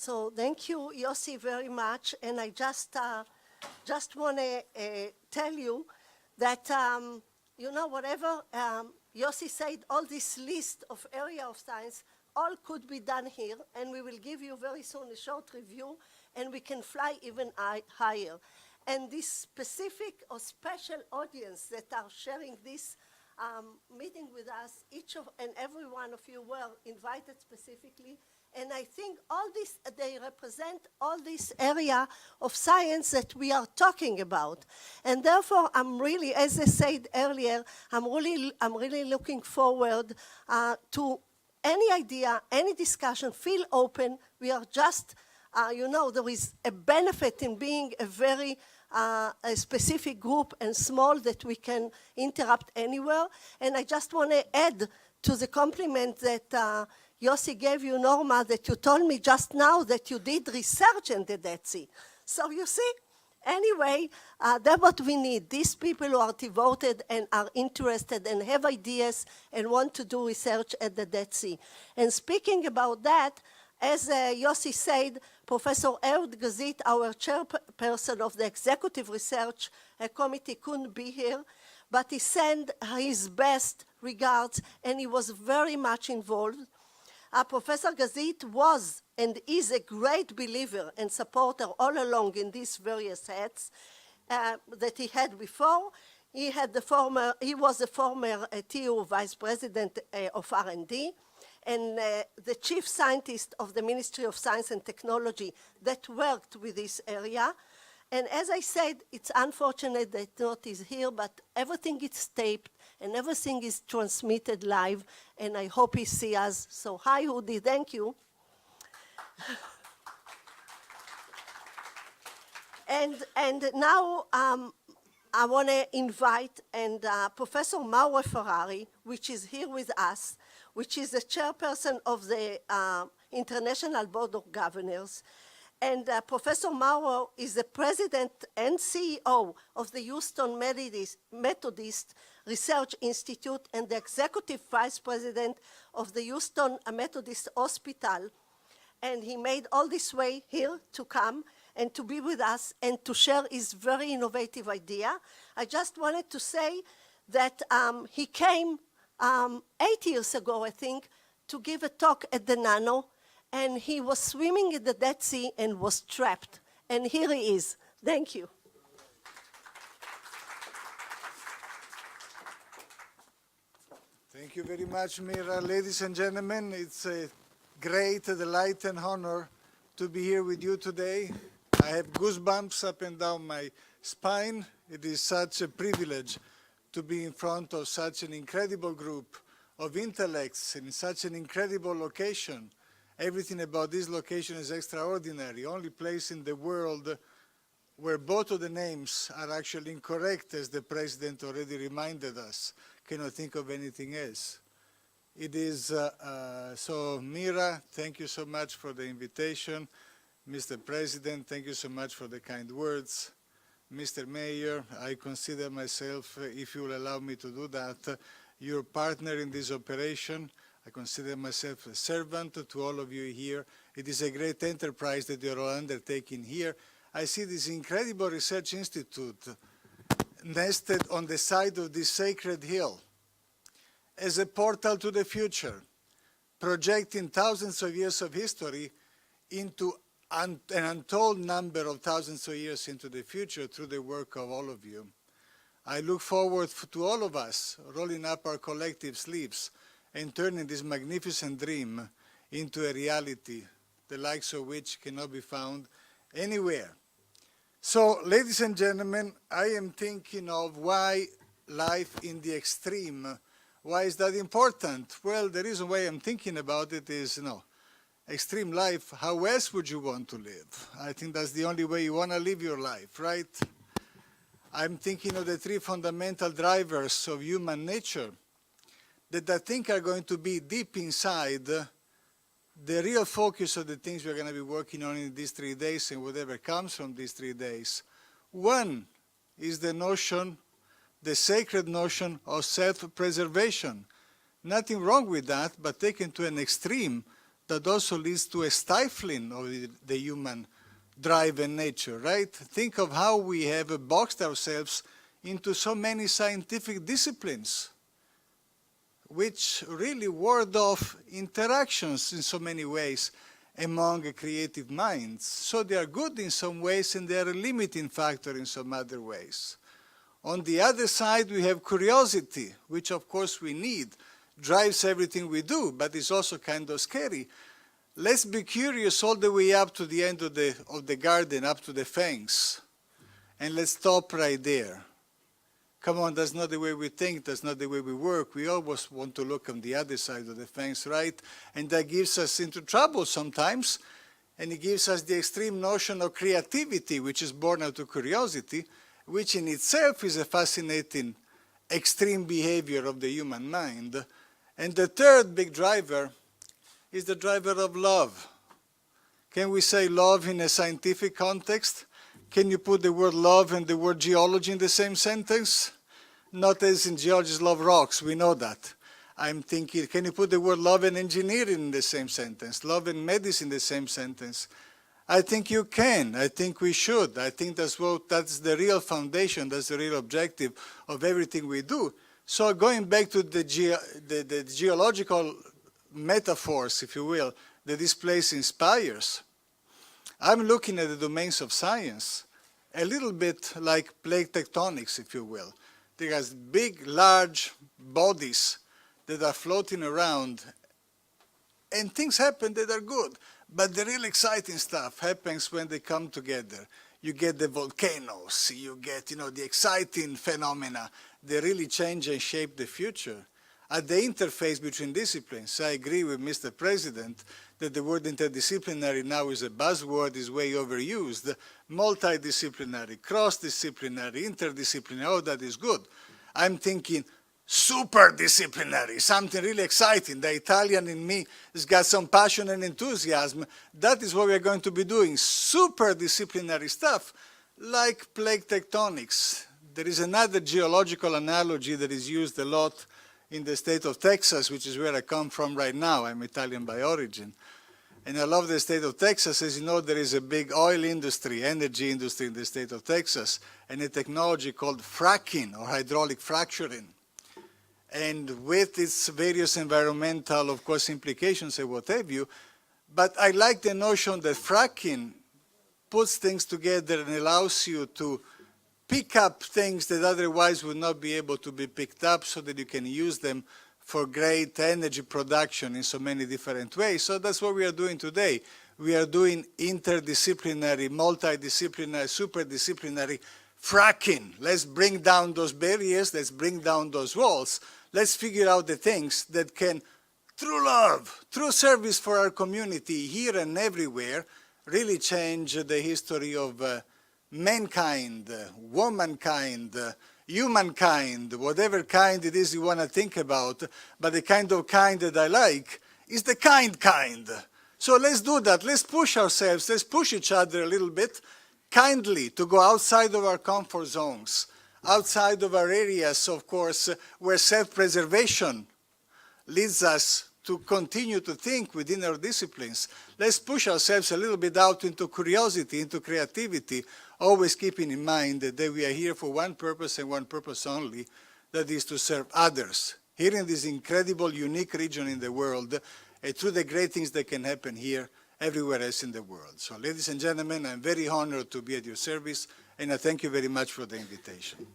So thank you, Yossi, very much. And I just want to tell you that, you know, whatever Yossi said, all this list of area of science, all could be done here, and we will give you very soon a short review, and we can fly even higher. And this specific or special audience that are sharing this meeting with us, each of and every one of you were invited specifically. And I think all this, they represent all this area of science that we are talking about. And therefore, I'm really, as I said earlier, I'm really looking forward to any idea, any discussion. Feel open. We are just, you know, there is a benefit in being a very a specific group and small that we can interrupt anywhere. And I just want to add to the compliment that Yossi gave you, Norma, that you told me just now that you did research in the Dead Sea. So you see, anyway, that's what we need. These people who are devoted and are interested and have ideas and want to do research at the Dead Sea. And speaking about that, as Yossi said, Professor Ehud Gazit, our chairperson of the Executive Research Committee, couldn't be here, but he sent his best regards, and he was very much involved. Professor Gazit was and is a great believer and supporter all along in these various hats that he had before. He was the former TU Vice President of R&D, and the chief scientist of the Ministry of Science and Technology that worked with this area. And as I said, it's unfortunate that not is here, but everything is taped and everything is transmitted live, and I hope he sees us. So hi, Hudi, thank you. and now I want to invite Professor Mauro Ferrari, which is here with us, which is the chairperson of the International Board of Governors. And Professor Mauro is the president and CEO of the Houston Methodist Research Institute and the executive vice president of the Houston Methodist Hospital. And he made all this way here to come and to be with us and to share his very innovative idea. I just wanted to say that he came 8 years ago, I think, to give a talk at the Nano, and he was swimming in the Dead Sea and was trapped. And here he is. Thank you. Thank you very much, Mira. Ladies and gentlemen, it's a great delight and honor to be here with you today. I have goosebumps up and down my spine. It is such a privilege to be in front of such an incredible group of intellects in such an incredible location. Everything about this location is extraordinary. Only place in the world where both of the names are actually incorrect, as the president already reminded us. Cannot think of anything else. It is, so Mira, thank you so much for the invitation. Mr. President, thank you so much for the kind words. Mr. Mayor, I consider myself, if you will allow me to do that, your partner in this operation. I consider myself a servant to all of you here. It is a great enterprise that you're all undertaking here. I see this incredible research institute nested on the side of this sacred hill as a portal to the future, projecting thousands of years of history into an untold number of thousands of years into the future through the work of all of you. I look forward to all of us rolling up our collective sleeves and turning this magnificent dream into a reality, the likes of which cannot be found anywhere. So, ladies and gentlemen, I am thinking of why life in the extreme. Why is that important? Well, the reason why I'm thinking about it is, extreme life, how else would you want to live? I think that's the only way you want to live your life, right? I'm thinking of the three fundamental drivers of human nature that I think are going to be deep inside the real focus of the things we're going to be working on in these 3 days and whatever comes from these 3 days. One is the notion, the sacred notion of self-preservation. Nothing wrong with that, but taken to an extreme, that also leads to a stifling of the human drive and nature, right? Think of how we have boxed ourselves into so many scientific disciplines, which really ward off interactions in so many ways among creative minds. So they are good in some ways, and they are a limiting factor in some other ways. On the other side, we have curiosity, which of course we need, drives everything we do, but it's also kind of scary. Let's be curious all the way up to the end of the garden, up to the fence, and let's stop right there. Come on, that's not the way we think, that's not the way we work. We always want to look on the other side of the fence, right? And that gives us into trouble sometimes, and it gives us the extreme notion of creativity, which is born out of curiosity, which in itself is a fascinating extreme behavior of the human mind. And the third big driver is the driver of love. Can we say love in a scientific context? Can you put the word love and the word geology in the same sentence? Not as in geologists love rocks, we know that. I'm thinking, can you put the word love and engineering in the same sentence? Love and medicine in the same sentence? I think you can. I think we should. I think that's the real foundation, that's the real objective of everything we do. So going back to the geological metaphors, if you will, that this place inspires, I'm looking at the domains of science a little bit like plate tectonics, if you will. There are big, large bodies that are floating around, and things happen that are good. But the real exciting stuff happens when they come together. You get the volcanoes, you get, the exciting phenomena that really change and shape the future. At the interface between disciplines, I agree with Mr. President that the word interdisciplinary now is a buzzword, is way overused. Multidisciplinary, cross-disciplinary, interdisciplinary, all that is good. I'm thinking super-disciplinary, something really exciting. The Italian in me has got some passion and enthusiasm. That is what we're going to be doing, super-disciplinary stuff, like plate tectonics. There is another geological analogy that is used a lot in the state of Texas, which is where I come from right now. I'm Italian by origin. And I love the state of Texas. As you know, there is a big oil industry, energy industry in the state of Texas, and a technology called fracking, or hydraulic fracturing. And with its various environmental, of course, implications and what have you, but I like the notion that fracking puts things together and allows you to pick up things that otherwise would not be able to be picked up, so that you can use them for great energy production in so many different ways. So that's what we are doing today. We are doing interdisciplinary, multidisciplinary, superdisciplinary fracking. Let's bring down those barriers, let's bring down those walls. Let's figure out the things that can, through love, through service for our community here and everywhere, really change the history of mankind, womankind, humankind, whatever kind it is you want to think about. But the kind of kind that I like is the kind. So let's do that. Let's push ourselves. Let's push each other a little bit kindly to go outside of our comfort zones, outside of our areas, of course, where self-preservation leads us to continue to think within our disciplines. Let's push ourselves a little bit out into curiosity, into creativity, always keeping in mind that we are here for one purpose and one purpose only, that is to serve others, here in this incredible, unique region in the world, and through the great things that can happen here, everywhere else in the world. So, ladies and gentlemen, I'm very honored to be at your service, and I thank you very much for the invitation.